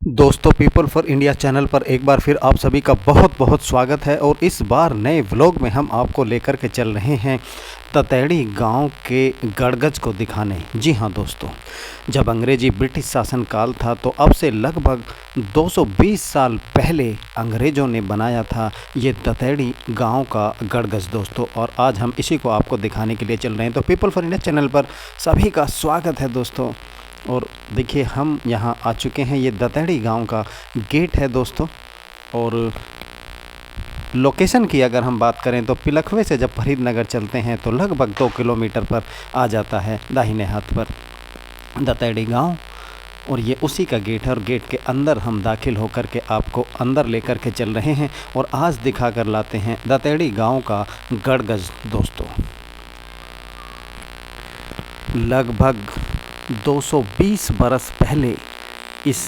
दोस्तों, people for India channel पर एक बार फिर आप सभी का बहुत बहुत स्वागत है। और इस बार नए व्लॉग में हम आपको लेकर के चल रहे हैं ततैड़ी गांव के गड़गज को दिखाने। जी हां दोस्तों, जब अंग्रेजी ब्रिटिश शासनकाल था तो अब से लगभग 220 साल पहले अंग्रेज़ों ने बनाया था ये ततैड़ी गांव का गड़गज दोस्तों। और आज हम इसी को आपको दिखाने के लिए चल रहे हैं। तो पीपल फॉर इंडिया चैनल पर सभी का स्वागत है दोस्तों। और देखिए, हम यहाँ आ चुके हैं। ये दतैड़ी गांव का गेट है दोस्तों। और लोकेशन की अगर हम बात करें तो पिलखवे से जब फरीदनगर चलते हैं तो लगभग 2 किलोमीटर पर आ जाता है दाहिने हाथ पर दतैड़ी गांव। और ये उसी का गेट है। और गेट के अंदर हम दाखिल होकर के आपको अंदर लेकर के चल रहे हैं और आज दिखा कर लाते हैं दतैड़ी गांव का गड़गज दोस्तों। लगभग 220 बरस पहले इस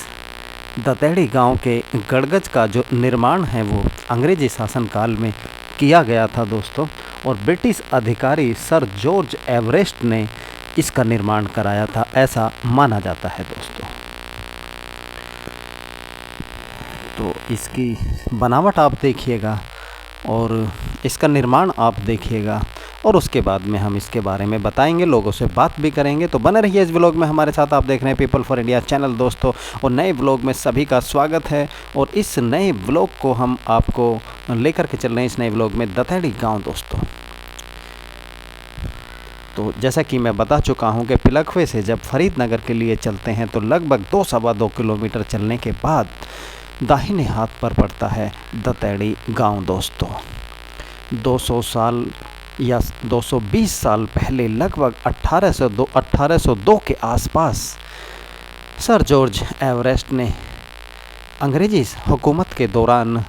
दतैड़ी गांव के गड़गज का जो निर्माण है वो अंग्रेजी शासनकाल में किया गया था दोस्तों। और ब्रिटिश अधिकारी सर जॉर्ज एवरेस्ट ने इसका निर्माण कराया था, ऐसा माना जाता है दोस्तों। तो इसकी बनावट आप देखिएगा और इसका निर्माण आप देखिएगा और उसके बाद में हम इसके बारे में बताएंगे, लोगों से बात भी करेंगे। तो बने रहिए इस व्लॉग में हमारे साथ। आप देख रहे हैं पीपल फॉर इंडिया चैनल दोस्तों। और नए व्लॉग में सभी का स्वागत है। और इस नए व्लॉग को हम आपको लेकर के चल रहे हैं, इस नए व्लॉग में दतैड़ी गांव दोस्तों। तो जैसा कि मैं बता चुका हूं कि पिलखवे से जब फरीदनगर के लिए चलते हैं तो लगभग 2-2.25 किलोमीटर चलने के बाद दाहिने हाथ पर पड़ता है दतैड़ी गाँव दोस्तों। 200 साल या 220 साल पहले लगभग 1802 के आसपास सर जॉर्ज एवरेस्ट ने अंग्रेजी हुकूमत के दौरान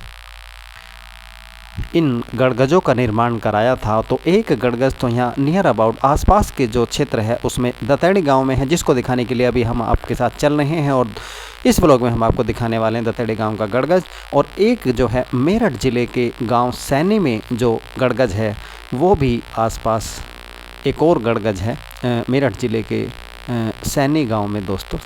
इन गड़गजों का निर्माण कराया था। तो एक गड़गज तो यहाँ नियर अबाउट आसपास के जो क्षेत्र है उसमें दतैड़ी गांव में है, जिसको दिखाने के लिए अभी हम आपके साथ चल रहे हैं। और इस व्लॉग में हम आपको दिखाने वाले हैं दतैड़ी गांव का गड़गज। और एक जो है मेरठ ज़िले के गांव सैनी में जो गड़गज है वो भी आसपास एक और गड़गज है मेरठ ज़िले के सैनी गांव में दोस्तों।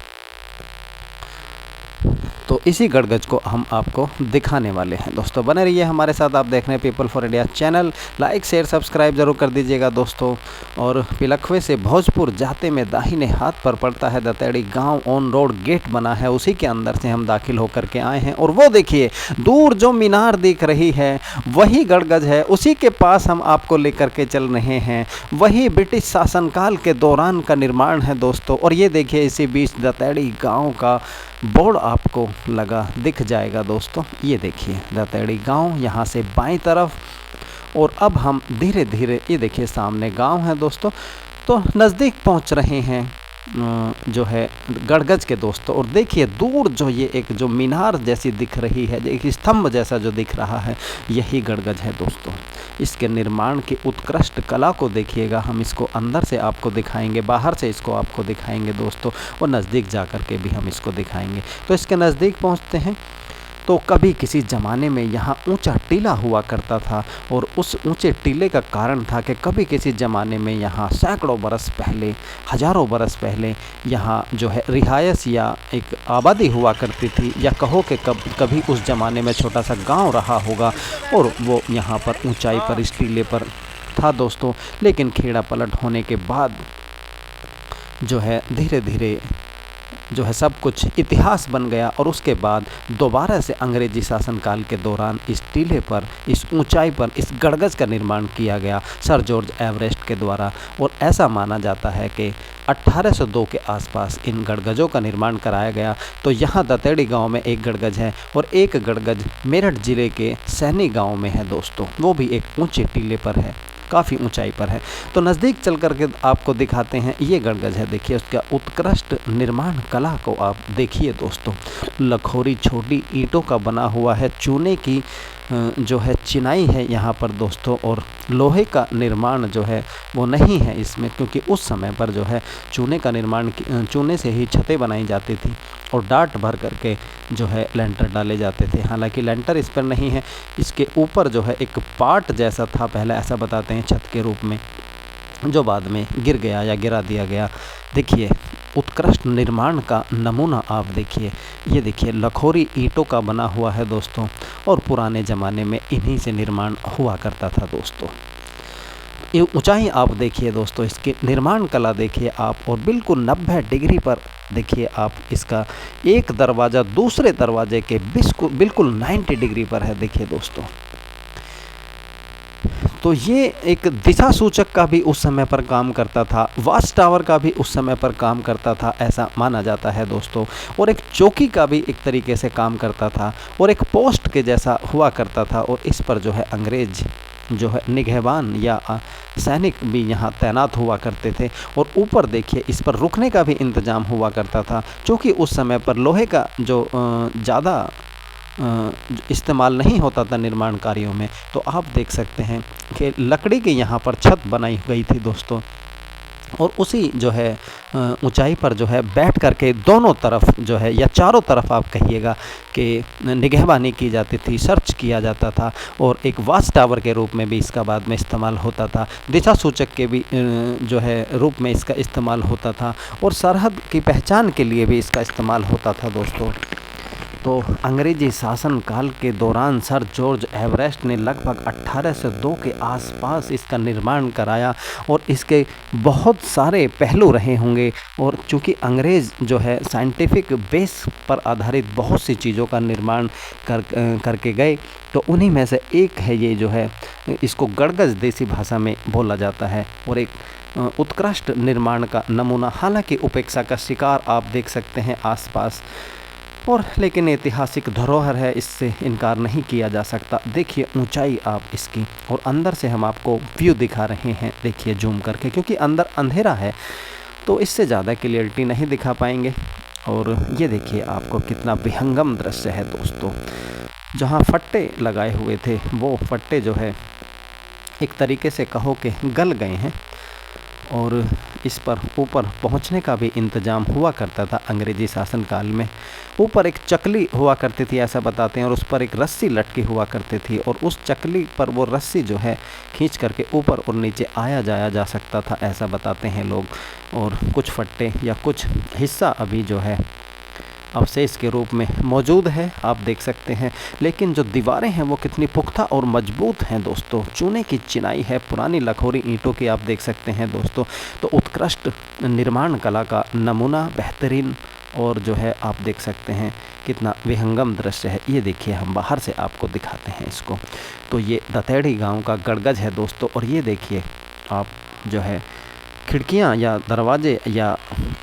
तो इसी गड़गज को हम आपको दिखाने वाले हैं दोस्तों। बने रहिए हमारे साथ। आप देख रहे हैं people for India channel. Like share subscribe जरूर कर दीजिएगा दोस्तों। और पिलखवे से भोजपुर जाते में दाहिने हाथ पर पड़ता है दतैड़ी गांव। ऑन रोड गेट बना है, उसी के अंदर से हम दाखिल होकर के आए हैं। और वो देखिए, दूर जो मीनार दिख रही है वही गड़गज है, उसी के पास हम आपको लेकर के चल रहे हैं। वही ब्रिटिश शासनकाल के दौरान का निर्माण है दोस्तों। और ये देखिए, इसी बीच दतैड़ी गाँव का बोर्ड आपको लगा दिख जाएगा दोस्तों। ये देखिए दतैड़ी गांव यहाँ से बाईं तरफ। और अब हम धीरे धीरे, ये देखिए सामने गांव है दोस्तों। तो नज़दीक पहुँच रहे हैं जो है गड़गज के दोस्तों। और देखिए दूर जो ये एक जो मीनार जैसी दिख रही है, एक स्तंभ जैसा जो दिख रहा है, यही गड़गज है दोस्तों। इसके निर्माण की उत्कृष्ट कला को देखिएगा। हम इसको अंदर से आपको दिखाएंगे, बाहर से इसको आपको दिखाएंगे दोस्तों। और नज़दीक जा कर के भी हम इसको दिखाएंगे। तो इसके नज़दीक पहुँचते हैं। तो कभी किसी ज़माने में यहाँ ऊंचा टीला हुआ करता था। और उस ऊंचे टीले का कारण था कि कभी किसी ज़माने में यहाँ सैकड़ों बरस पहले, हज़ारों बरस पहले यहाँ जो है रिहायश या एक आबादी हुआ करती थी। या कहो कि कभी उस ज़माने में छोटा सा गांव रहा होगा और वो यहाँ पर ऊंचाई पर इस टीले पर था दोस्तों। लेकिन खेड़ा पलट होने के बाद जो है धीरे धीरे जो है सब कुछ इतिहास बन गया। और उसके बाद दोबारा से अंग्रेजी शासनकाल के दौरान इस टीले पर, इस ऊंचाई पर इस गड़गज का निर्माण किया गया सर जॉर्ज एवरेस्ट के द्वारा। और ऐसा माना जाता है कि 1802 के आसपास इन गड़गजों का निर्माण कराया गया। तो यहाँ दतैड़ी गांव में एक गड़गज है और एक गड़गज मेरठ ज़िले के सैनी गांव में है दोस्तों। वो भी एक ऊंचे टीले पर है, काफ़ी ऊंचाई पर है। तो नज़दीक चल कर के आपको दिखाते हैं। ये गड़गज है, देखिए उसका उत्कृष्ट निर्माण कला को आप देखिए दोस्तों। लखोरी छोटी ईंटों का बना हुआ है, चूने की जो है चिनाई है यहाँ पर दोस्तों। और लोहे का निर्माण जो है वो नहीं है इसमें, क्योंकि उस समय पर जो है चूने का निर्माण, चूने से ही छतें बनाई जाती थी और डाट भर करके जो है लेंटर डाले जाते थे। हालांकि लेंटर इस पर नहीं है, इसके ऊपर जो है एक पाट जैसा था पहले, ऐसा बताते हैं, छत के रूप में, जो बाद में गिर गया या गिरा दिया गया। देखिए उत्कृष्ट निर्माण का नमूना आप देखिए। ये देखिए लखोरी ईंटों का बना हुआ है दोस्तों, और पुराने ज़माने में इन्हीं से निर्माण हुआ करता था दोस्तों। ये ऊंचाई आप देखिए दोस्तों, इसकी निर्माण कला देखिए आप, और बिल्कुल 90 डिग्री पर देखिए आप इसका एक दरवाज़ा दूसरे दरवाजे के बिल्कुल 90 डिग्री पर है। देखिए दोस्तों, तो ये एक दिशा सूचक का भी उस समय पर काम करता था, वॉच टावर का भी उस समय पर काम करता था, ऐसा माना जाता है दोस्तों। और एक चौकी का भी एक तरीके से काम करता था, और एक पोस्ट के जैसा हुआ करता था। और इस पर जो है अंग्रेज जो है निगहबान या सैनिक भी यहाँ तैनात हुआ करते थे। और ऊपर देखिए इस पर रुकने का भी इंतज़ाम हुआ करता था, क्योंकि उस समय पर लोहे का जो ज़्यादा इस्तेमाल नहीं होता था निर्माण कार्यों में। तो आप देख सकते हैं कि लकड़ी की यहाँ पर छत बनाई गई थी दोस्तों, और उसी जो है ऊंचाई पर जो है बैठ करके दोनों तरफ जो है या चारों तरफ आप कहिएगा कि निगहबानी की जाती थी, सर्च किया जाता था। और एक वॉच टावर के रूप में भी इसका बाद में इस्तेमाल होता था, दिशा सूचक के भी जो है रूप में इसका इस्तेमाल होता था, और सरहद की पहचान के लिए भी इसका इस्तेमाल होता था दोस्तों। तो अंग्रेजी शासन काल के दौरान सर जॉर्ज एवरेस्ट ने लगभग 1802 के आसपास इसका निर्माण कराया, और इसके बहुत सारे पहलू रहे होंगे। और चूँकि अंग्रेज़ जो है साइंटिफिक बेस पर आधारित बहुत सी चीज़ों का निर्माण करके गए, तो उन्हीं में से एक है ये जो है, इसको गड़गज देसी भाषा में बोला जाता है, और एक उत्कृष्ट निर्माण का नमूना। हालांकि उपेक्षा का शिकार आप देख सकते हैं आसपास, और लेकिन ऐतिहासिक धरोहर है, इससे इनकार नहीं किया जा सकता। देखिए ऊंचाई आप इसकी, और अंदर से हम आपको व्यू दिखा रहे हैं, देखिए जूम करके, क्योंकि अंदर अंधेरा है तो इससे ज़्यादा क्लियरिटी नहीं दिखा पाएंगे। और ये देखिए आपको कितना विहंगम दृश्य है दोस्तों। जहाँ फट्टे लगाए हुए थे वो फट्टे जो है एक तरीके से कहो कि गल गए हैं, और इस पर ऊपर पहुंचने का भी इंतज़ाम हुआ करता था अंग्रेजी शासनकाल में। ऊपर एक चकली हुआ करती थी ऐसा बताते हैं, और उस पर एक रस्सी लटकी हुआ करती थी, और उस चकली पर वो रस्सी जो है खींच करके ऊपर और नीचे आया जाया जा सकता था, ऐसा बताते हैं लोग। और कुछ फट्टे या कुछ हिस्सा अभी जो है अवशेष के रूप में मौजूद है, आप देख सकते हैं। लेकिन जो दीवारें हैं वो कितनी पुख्ता और मजबूत हैं दोस्तों, चूने की चिनाई है, पुरानी लखोरी ईंटों की आप देख सकते हैं दोस्तों। तो उत्कृष्ट निर्माण कला का नमूना, बेहतरीन, और जो है आप देख सकते हैं कितना विहंगम दृश्य है। ये देखिए हम बाहर से आपको दिखाते हैं इसको। तो ये दतेड़ी गाँव का गड़गज है दोस्तों, और ये देखिए आप जो है खिड़कियाँ या दरवाजे, या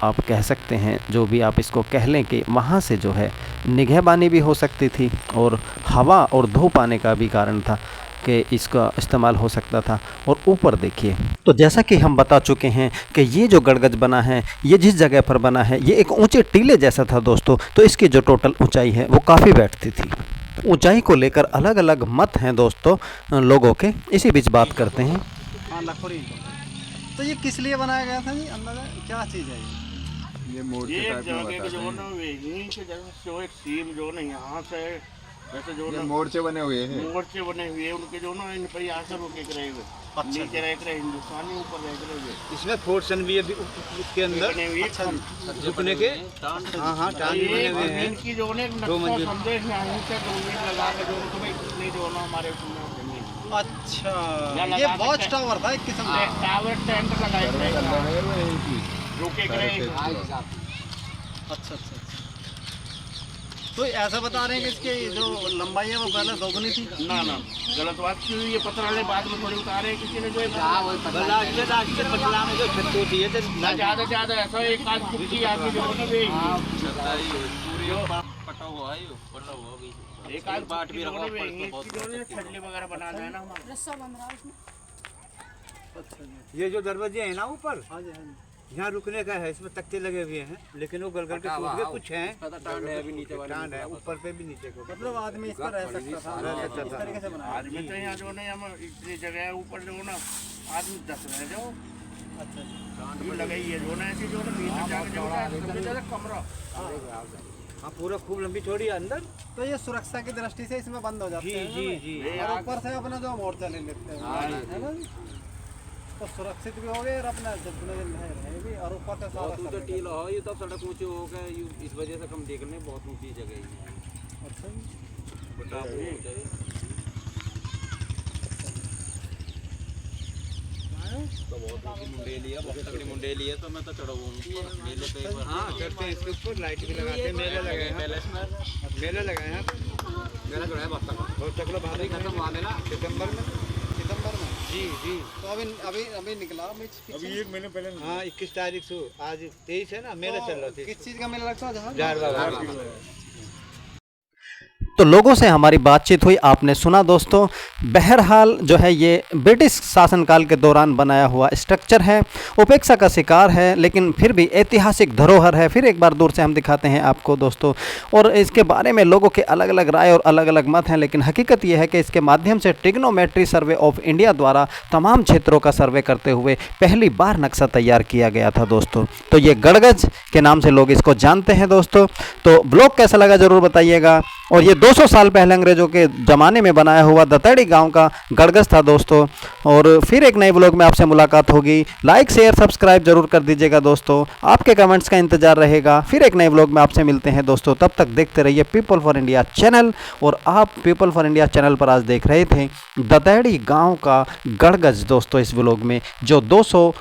आप कह सकते हैं जो भी आप इसको कह लें, कि वहाँ से जो है निगहबानी भी हो सकती थी, और हवा और धूप आने का भी कारण था कि इसका इस्तेमाल हो सकता था। और ऊपर देखिए, तो जैसा कि हम बता चुके हैं कि ये जो गड़गज बना है, ये जिस जगह पर बना है ये एक ऊंचे टीले जैसा था दोस्तों। तो इसकी जो टोटल ऊंचाई है वो काफ़ी बैठती थी। ऊंचाई को लेकर अलग अलग मत हैं दोस्तों लोगों के, इसी बीच बात करते हैं। तो ये किस लिए बनाया गया था जी, अंदाजा क्या चीज़ है ये मोड़ के टाइप में बताते जो ना यहीं के जगह से एक सीम जो ना यहाँ से जैसे जो ना मोर्चे बने हुए हैं, मोर्चे बने हुए उनके जो ना इन पर यहाँ से रोके रहे हुए, नीचे रह रहे हिंदुस्तानी, ऊपर रह रहे हुए। इसमें फोर्सन भी है इसके अंदर बने हुए झुकने के। हाँ टांग भी बने हुए हैं। इनकी जो ना संदेश यहाँ से लगा के जो तो भाई कितनी जो ना हमारे अच्छा, ये वॉच टावर था एक किस्म का, टावर टेंट लगाए थे रोके रहे। अच्छा। तो ऐसा बता रहे हैं कि इसकी जो लंबाई है वो पहले दोगुनी थी। ना गलत बात क्यों, ये पतराले बाद में थोड़ी उतारे किसी ने, जो पतला में जो छत होती है ना ज़्यादा ऐसा एक आध फुटकी आगे जो एक आध बाट भी छटली वगैरह बना देना ये जो दरवाजे हैं ना ऊपर, यहाँ रुकने का है, इसमें तख्ते लगे हुए हैं, लेकिन वो गल के टूट गए, कुछ हैं टांड है ऊपर पे भी नीचे को, मतलब आदमी इस पर रह सकता था, इस तरीके से बनाया। आदमी तो यहाँ जो ना हम इतनी जगह है ऊपर जो ना आदमी 10 रह जाओ। अच्छा लगाई है जो ना ऐसी जो ना कमरा, हाँ पूरा खूब लंबी चौड़ी अंदर। तो ये सुरक्षा की दृष्टि से इसमें बंद हो जाते हैं। जी। और ऊपर से अपना जो मोर्चा ले लेते हैं, है ना। तो सुरक्षित भी हो गए और अपना है भी और ऊपर से सारा बहुत ऊंचा टीला हो, ये तो सड़क ऊंची हो गए, इस वजह से कम देखने बहुत ऊंची जगह है। अच्छा बता तो बहुत मुंडे लिया, बहुत तगड़ी मुंडे लिए, तो मैं तो चढ़ाऊंगी मेले पे एक बार। हाँ चढ़ते हैं इसके ऊपर, लाइट भी लगाते हैं, मेले लगाए हैं, मेले लगाए हैं, मेरा जो है बहुत तगड़ा बहुत तगड़ा भारी खत्म हुआ मेला सितंबर में जी जी। तो अभी निकला अभी 1 महीने पहले हाँ 21 तारीख से, आज 23 है ना, मेला चल रहा था। किस चीज़ का मेला लगता है? झारवा तो लोगों से हमारी बातचीत हुई, आपने सुना दोस्तों। बहरहाल जो है ये ब्रिटिश शासनकाल के दौरान बनाया हुआ स्ट्रक्चर है, उपेक्षा का शिकार है, लेकिन फिर भी ऐतिहासिक धरोहर है। फिर एक बार दूर से हम दिखाते हैं आपको दोस्तों। और इसके बारे में लोगों के अलग अलग राय और अलग अलग मत हैं, लेकिन हकीकत ये है कि इसके माध्यम से ट्रिग्नोमेट्री सर्वे ऑफ इंडिया द्वारा तमाम क्षेत्रों का सर्वे करते हुए पहली बार नक्शा तैयार किया गया था दोस्तों। तो ये गड़गज के नाम से लोग इसको जानते हैं दोस्तों। तो ब्लॉग कैसा लगा ज़रूर बताइएगा। और ये 200 साल पहले अंग्रेजों के ज़माने में बनाया हुआ दतेड़ी गांव का गड़गज था दोस्तों। और फिर एक नए ब्लॉग में आपसे मुलाकात होगी। लाइक शेयर सब्सक्राइब जरूर कर दीजिएगा दोस्तों, आपके कमेंट्स का इंतजार रहेगा। फिर एक नए ब्लॉग में आपसे मिलते हैं दोस्तों, तब तक देखते रहिए पीपल फॉर इंडिया चैनल। और आप पीपल फॉर इंडिया चैनल पर आज देख रहे थे दतेड़ी गाँव का गड़गज दोस्तों, इस ब्लॉग में जो 200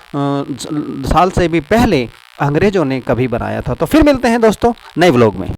साल से भी पहले अंग्रेजों ने कभी बनाया था। तो फिर मिलते हैं दोस्तों नए ब्लॉग में।